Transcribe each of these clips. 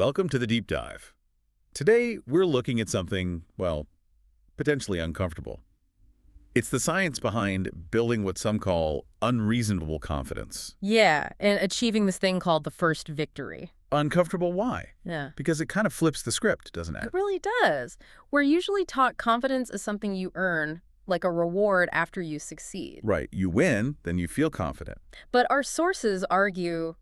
welcome to the Deep Dive. Today, we're looking at something, well, potentially uncomfortable. It's the science behind building what some call unreasonable confidence. Yeah, and achieving this thing called the first victory. Uncomfortable, why? Yeah. Because it kind of flips the script, doesn't it? It really does. We're usually taught confidence is something you earn, like a reward after you succeed. Right. You win, then you feel confident. But our sources argue,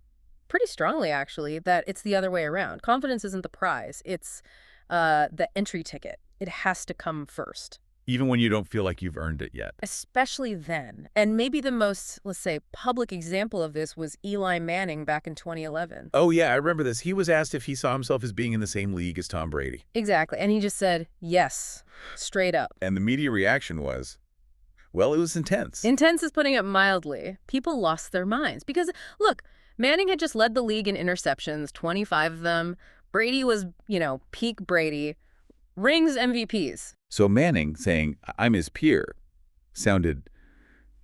pretty strongly actually, that it's the other way around. Confidence isn't the prize. It's the entry ticket. It has to come first. Even when you don't feel like you've earned it yet. Especially then. And maybe the most, let's say, public example of this was Eli Manning back in 2011. Oh, yeah, I remember this. He was asked if he saw himself as being in the same league as Tom Brady. Exactly. And he just said, yes, straight up. And the media reaction was, well, it was intense. Intense is putting it mildly. People lost their minds. Because, look, Manning had just led the league in interceptions, 25 of them. Brady was, peak Brady. Rings, MVPs. So Manning saying, I'm his peer, sounded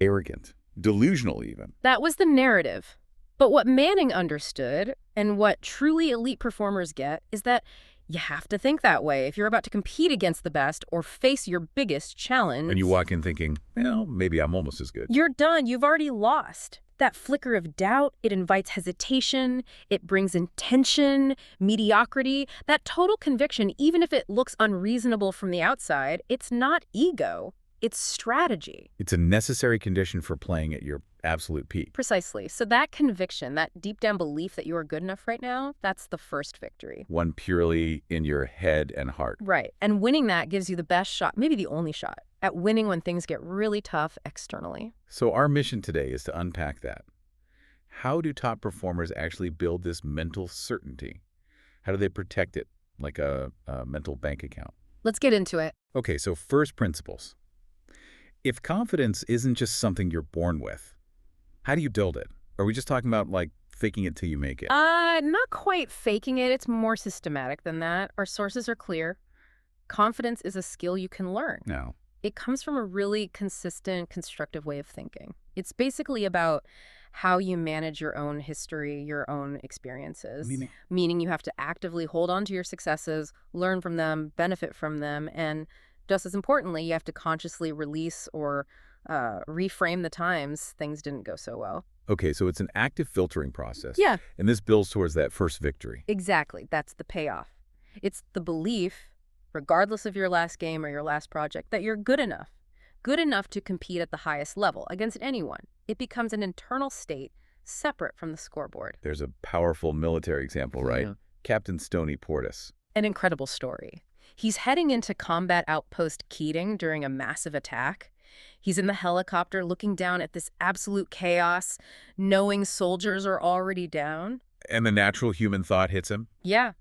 arrogant, delusional even. That was the narrative. But what Manning understood, and what truly elite performers get, is that you have to think that way if you're about to compete against the best or face your biggest challenge. And you walk in thinking, well, maybe I'm almost as good. You're done. You've already lost. That flicker of doubt, it invites hesitation, it brings in tension, mediocrity. That total conviction, even if it looks unreasonable from the outside, it's not ego, it's strategy. It's a necessary condition for playing at your absolute peak. Precisely. So that conviction, that deep down belief that you are good enough right now, that's the first victory. One purely in your head and heart. Right. And winning that gives you the best shot, maybe the only shot, at winning when things get really tough externally. So our mission today is to unpack that. How do top performers actually build this mental certainty? How do they protect it, like a mental bank account? Let's get into it. Okay, so first principles. If confidence isn't just something you're born with, how do you build it? Are we just talking about, like, faking it till you make it? Not quite faking it. It's more systematic than that. Our sources are clear. Confidence is a skill you can learn. No. It comes from a really consistent, constructive way of thinking. It's basically about how you manage your own history, your own experiences. Meaning you have to actively hold on to your successes, learn from them, benefit from them, and just as importantly, you have to consciously release or reframe the times things didn't go so well. Okay, so it's an active filtering process. Yeah. And this builds towards that first victory. Exactly. That's the payoff. It's the belief, regardless of your last game or your last project, that you're good enough to compete at the highest level against anyone. It becomes an internal state separate from the scoreboard. There's a powerful military example, right? Yeah. Captain Stoney Portis. An incredible story. He's heading into combat outpost Keating during a massive attack. He's in the helicopter looking down at this absolute chaos, knowing soldiers are already down. And the natural human thought hits him? Yeah.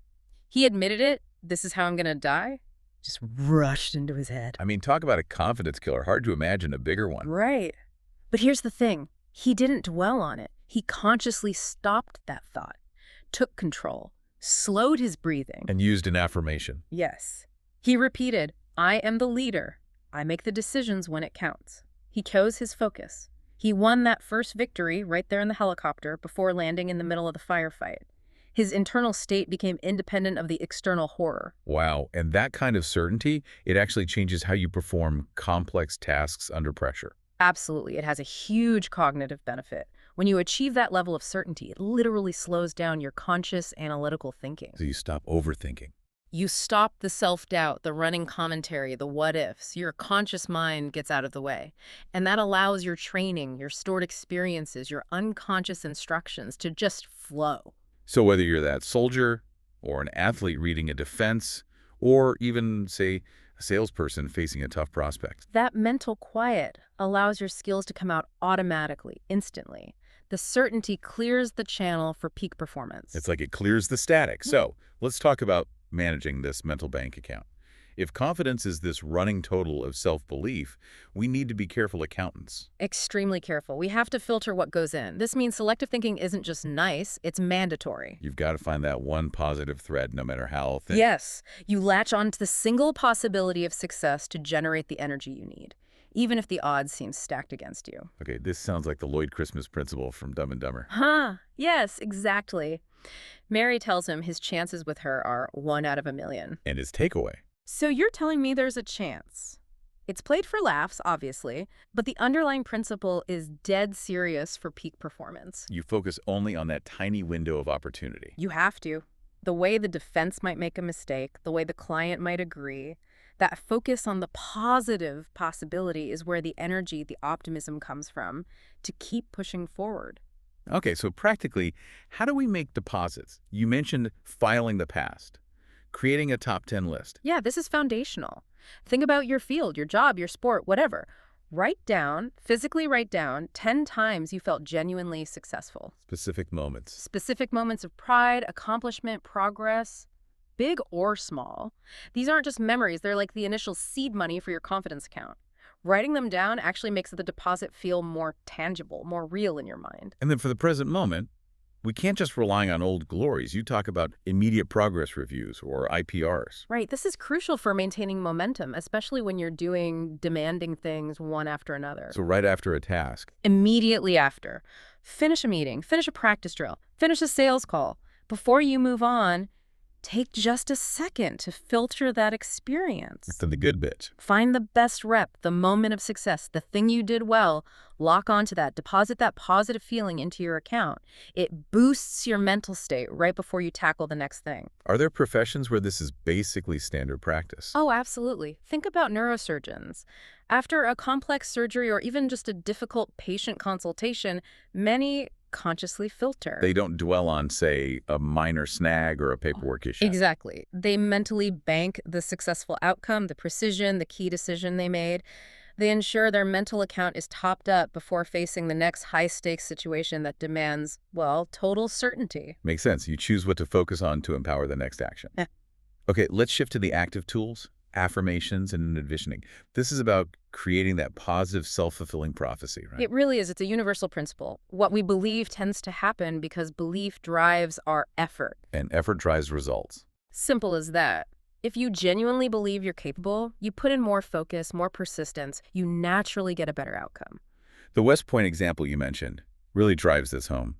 He admitted it. This is how I'm going to die. Just rushed into his head. I mean, talk about a confidence killer. Hard to imagine a bigger one. Right. But here's the thing. He didn't dwell on it. He consciously stopped that thought, took control, slowed his breathing. And used an affirmation. Yes. He repeated, I am the leader. I make the decisions when it counts. He chose his focus. He won that first victory right there in the helicopter before landing in the middle of the firefight. His internal state became independent of the external horror. Wow. And that kind of certainty, it actually changes how you perform complex tasks under pressure. Absolutely. It has a huge cognitive benefit. When you achieve that level of certainty, it literally slows down your conscious analytical thinking. So you stop overthinking. You stop the self-doubt, the running commentary, the what-ifs. Your conscious mind gets out of the way. And that allows your training, your stored experiences, your unconscious instructions to just flow. So whether you're that soldier or an athlete reading a defense or even, say, a salesperson facing a tough prospect. That mental quiet allows your skills to come out automatically, instantly. The certainty clears the channel for peak performance. It's like it clears the static. So let's talk about managing this mental bank account. If confidence is this running total of self-belief, we need to be careful accountants. Extremely careful. We have to filter what goes in. This means selective thinking isn't just nice, it's mandatory. You've got to find that one positive thread, no matter how thin. Yes. You latch on to the single possibility of success to generate the energy you need, even if the odds seem stacked against you. Okay, this sounds like the Lloyd Christmas principle from Dumb and Dumber. Yes, exactly. Mary tells him his chances with her are 1 out of 1,000,000. And his takeaway. So you're telling me there's a chance. It's played for laughs, obviously, but the underlying principle is dead serious for peak performance. You focus only on that tiny window of opportunity. You have to. The way the defense might make a mistake, the way the client might agree, that focus on the positive possibility is where the energy, the optimism comes from to keep pushing forward. Okay, so practically, how do we make deposits? You mentioned filing the past, creating a top 10 list. Yeah, this is foundational. Think about your field, your job, your sport, whatever. Physically write down 10 times you felt genuinely successful. Specific moments. Specific moments of pride, accomplishment, progress, big or small. These aren't just memories, they're like the initial seed money for your confidence account. Writing them down actually makes the deposit feel more tangible, more real in your mind. And then for the present moment, we can't just rely on old glories. You talk about immediate progress reviews or IPRs. Right, this is crucial for maintaining momentum, especially when you're doing demanding things one after another. So right after a task. Immediately after. Finish a meeting, finish a practice drill, finish a sales call. Before you move on, take just a second to filter that experience. To the good bits. Find the best rep, the moment of success, the thing you did well. Lock onto that. Deposit that positive feeling into your account. It boosts your mental state right before you tackle the next thing. Are there professions where this is basically standard practice? Oh, absolutely. Think about neurosurgeons. After a complex surgery or even just a difficult patient consultation, many consciously filter. They don't dwell on, say, a minor snag or a paperwork issue. Exactly. They mentally bank the successful outcome, the precision, the key decision they made. They ensure their mental account is topped up before facing the next high-stakes situation that demands, well, total certainty. Makes sense. You choose what to focus on to empower the next action. Yeah. Okay, let's shift to the active tools, affirmations, and envisioning. This is about creating that positive, self-fulfilling prophecy, right? It really is. It's a universal principle. What we believe tends to happen because belief drives our effort. And effort drives results. Simple as that. If you genuinely believe you're capable, you put in more focus, more persistence, you naturally get a better outcome. The West Point example you mentioned really drives this home.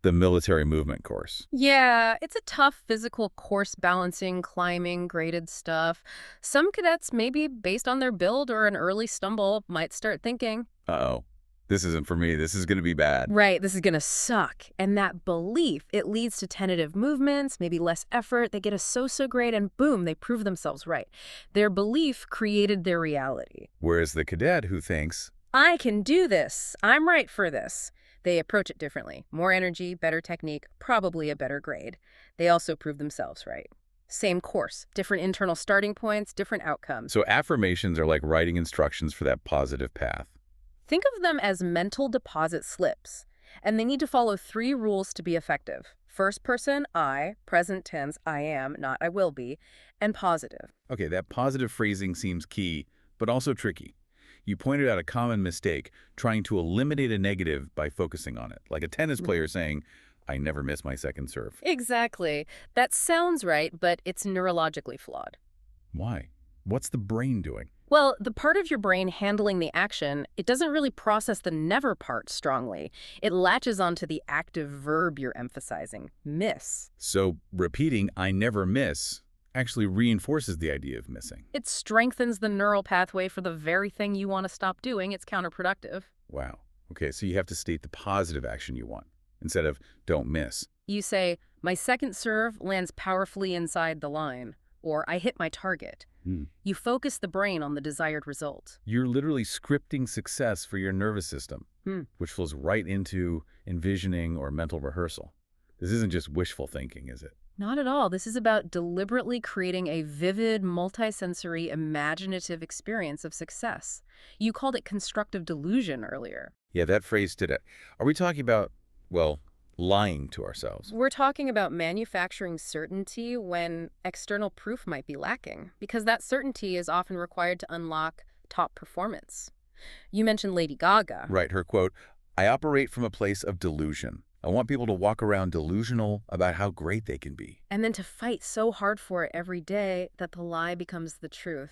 The military movement course. Yeah, it's a tough physical course balancing, climbing, graded stuff. Some cadets, maybe based on their build or an early stumble, might start thinking, Uh-oh, this isn't for me. This is going to be bad. right, this is gonna suck. And that belief, it leads to tentative movements, maybe less effort. They get a so-so grade and boom, they prove themselves right. Their belief created their reality. Whereas the cadet who thinks, I can do this. I'm right for this. They approach it differently. More energy, better technique, probably a better grade. They also prove themselves right. Same course, different internal starting points, different outcomes. so affirmations are like writing instructions for that positive path. Think of them as mental deposit slips, and they need to follow 3 rules to be effective. First person, I, present tense, I am, not I will be, and positive. Okay, that positive phrasing seems key, but also tricky. You pointed out a common mistake, trying to eliminate a negative by focusing on it, like a tennis player saying, I never miss my second serve. Exactly. That sounds right, but it's neurologically flawed. Why? What's the brain doing? Well, the part of your brain handling the action, it doesn't really process the never part strongly. It latches onto the active verb you're emphasizing, miss. So repeating, I never miss, actually reinforces the idea of missing. It strengthens the neural pathway for the very thing you want to stop doing. It's counterproductive. Wow. Okay, so you have to state the positive action you want, instead of don't miss. You say, my second serve lands powerfully inside the line, or I hit my target. You focus the brain on the desired result. You're literally scripting success for your nervous system, which flows right into envisioning or mental rehearsal. This isn't just wishful thinking, is it? Not at all. This is about deliberately creating a vivid, multisensory, imaginative experience of success. You called it constructive delusion earlier. Yeah, that phrase stood out. Are we talking about, well, lying to ourselves? We're talking about manufacturing certainty when external proof might be lacking, because that certainty is often required to unlock top performance. You mentioned Lady Gaga. Right, her quote, I operate from a place of delusion. I want people to walk around delusional about how great they can be. And then to fight so hard for it every day that the lie becomes the truth.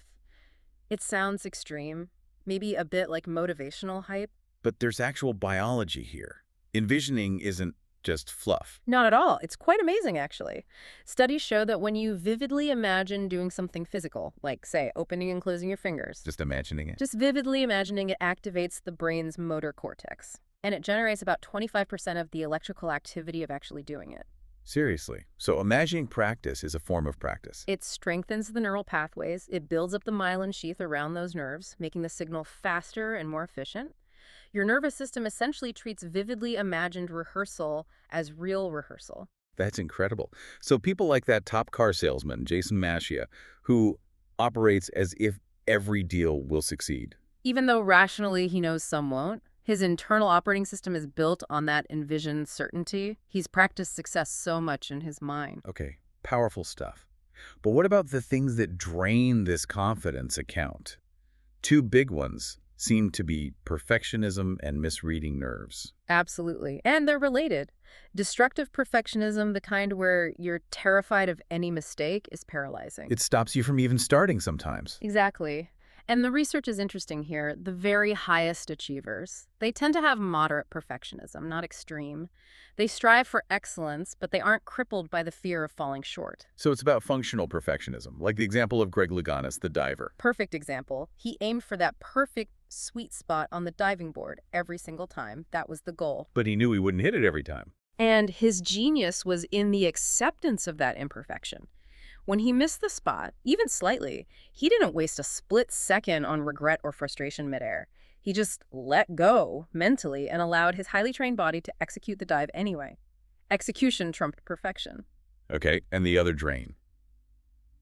It sounds extreme, maybe a bit like motivational hype. But there's actual biology here. Envisioning isn't just fluff. Not at all. It's quite amazing, actually. Studies show that when you vividly imagine doing something physical, like, say, opening and closing your fingers, Just imagining it. just vividly imagining it activates the brain's motor cortex, and it generates about 25% of the electrical activity of actually doing it. Seriously. So imagining practice is a form of practice. It strengthens the neural pathways, it builds up the myelin sheath around those nerves, making the signal faster and more efficient. Your nervous system essentially treats vividly imagined rehearsal as real rehearsal. That's incredible. So people like that top car salesman, Jason Mashia, who operates as if every deal will succeed. Even though rationally he knows some won't, his internal operating system is built on that envisioned certainty. He's practiced success so much in his mind. Okay, powerful stuff. But what about the things that drain this confidence account? Two big ones seem to be perfectionism and misreading nerves. Absolutely. And they're related. Destructive perfectionism, the kind where you're terrified of any mistake, is paralyzing. It stops you from even starting sometimes. Exactly. And the research is interesting here. The very highest achievers, they tend to have moderate perfectionism, not extreme. They strive for excellence, but they aren't crippled by the fear of falling short. So it's about functional perfectionism, like the example of Greg Louganis, the diver. Perfect example. He aimed for that perfect sweet spot on the diving board every single time. That was the goal. But he knew he wouldn't hit it every time. And his genius was in the acceptance of that imperfection. When he missed the spot, even slightly, he didn't waste a split second on regret or frustration midair. He just let go mentally and allowed his highly trained body to execute the dive anyway. Execution trumped perfection. Okay, and the other drain.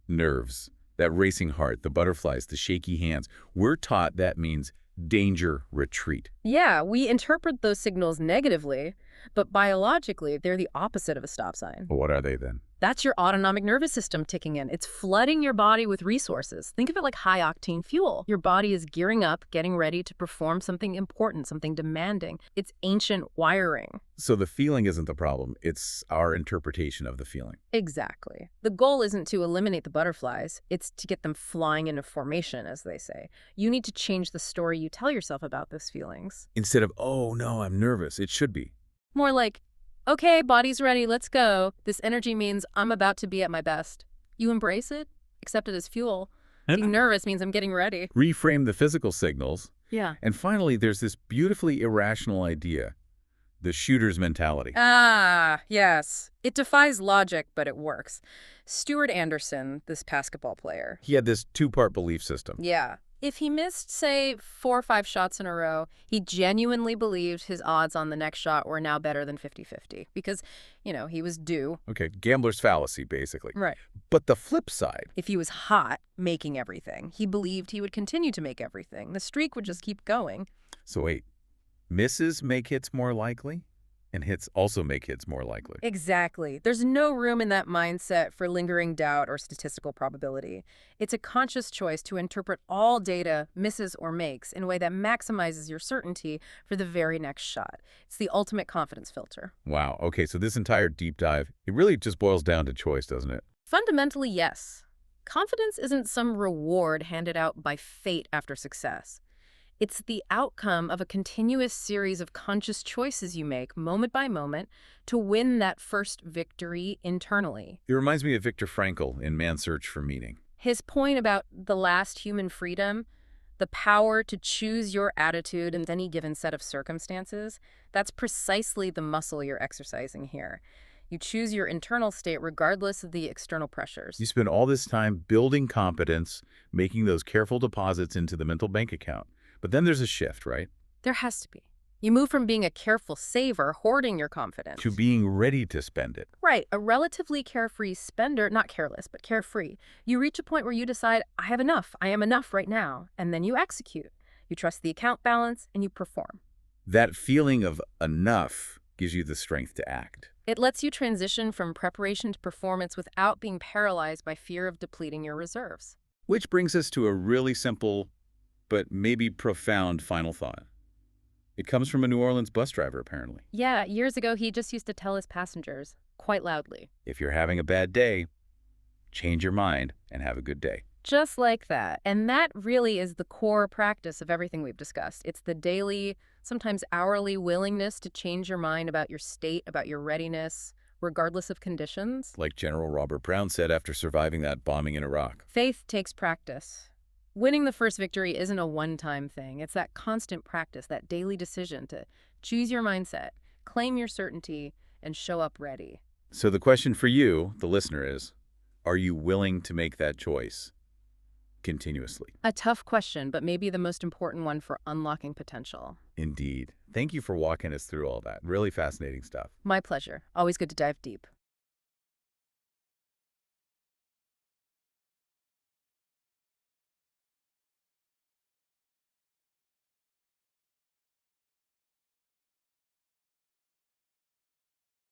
Nerves. That racing heart, the butterflies, the shaky hands. We're taught that means danger, retreat. Yeah, we interpret those signals negatively, but biologically, they're the opposite of a stop sign. What are they then? That's your autonomic nervous system ticking in. It's flooding your body with resources. Think of it like high-octane fuel. Your body is gearing up, getting ready to perform something important, something demanding. It's ancient wiring. So the feeling isn't the problem. It's our interpretation of the feeling. Exactly. The goal isn't to eliminate the butterflies. It's to get them flying into formation, as they say. You need to change the story you tell yourself about those feelings. Instead of, oh no, I'm nervous, it should be. More like, okay, body's ready, let's go. This energy means I'm about to be at my best. You embrace it, accept it as fuel. Being nervous means I'm getting ready. Reframe the physical signals. Yeah. And finally, there's this beautifully irrational idea, the shooter's mentality. Ah, yes. It defies logic, but it works. Stuart Anderson, this basketball player. He had this two-part belief system. Yeah. If he missed, say, 4 or 5 shots in a row, he genuinely believed his odds on the next shot were now better than 50-50 because, he was due. Okay, gambler's fallacy, basically. Right. But the flip side. If he was hot, making everything, he believed he would continue to make everything. The streak would just keep going. So wait, misses make hits more likely? And hits also make hits more likely. Exactly. There's no room in that mindset for lingering doubt or statistical probability. It's a conscious choice to interpret all data, misses or makes, in a way that maximizes your certainty for the very next shot. It's the ultimate confidence filter. Wow. Okay, so this entire deep dive, it really just boils down to choice, doesn't it? Fundamentally, yes. Confidence isn't some reward handed out by fate after success. It's the outcome of a continuous series of conscious choices you make, moment by moment, to win that first victory internally. It reminds me of Viktor Frankl in Man's Search for Meaning. His point about the last human freedom, the power to choose your attitude in any given set of circumstances, that's precisely the muscle you're exercising here. You choose your internal state regardless of the external pressures. You spend all this time building competence, making those careful deposits into the mental bank account. But then there's a shift, right? There has to be. You move from being a careful saver, hoarding your confidence, to being ready to spend it. Right, a relatively carefree spender, not careless, but carefree. You reach a point where you decide, I have enough, I am enough right now, and then you execute. You trust the account balance, and you perform. That feeling of enough gives you the strength to act. It lets you transition from preparation to performance without being paralyzed by fear of depleting your reserves. Which brings us to a really simple but maybe profound final thought. It comes from a New Orleans bus driver, apparently. Yeah, years ago, he just used to tell his passengers, quite loudly, If you're having a bad day, change your mind and have a good day. just like that. And that really is the core practice of everything we've discussed. It's the daily sometimes hourly willingness to change your mind about your state, about your readiness, regardless of conditions. Like General Robert Brown said after surviving that bombing in Iraq. Faith takes practice. Winning the first victory isn't a one-time thing. It's that constant practice, that daily decision to choose your mindset, claim your certainty, and show up ready. So the question for you, the listener, is, are you willing to make that choice continuously? A tough question, but maybe the most important one for unlocking potential. Indeed. Thank you for walking us through all that. Really fascinating stuff. My pleasure. Always good to dive deep.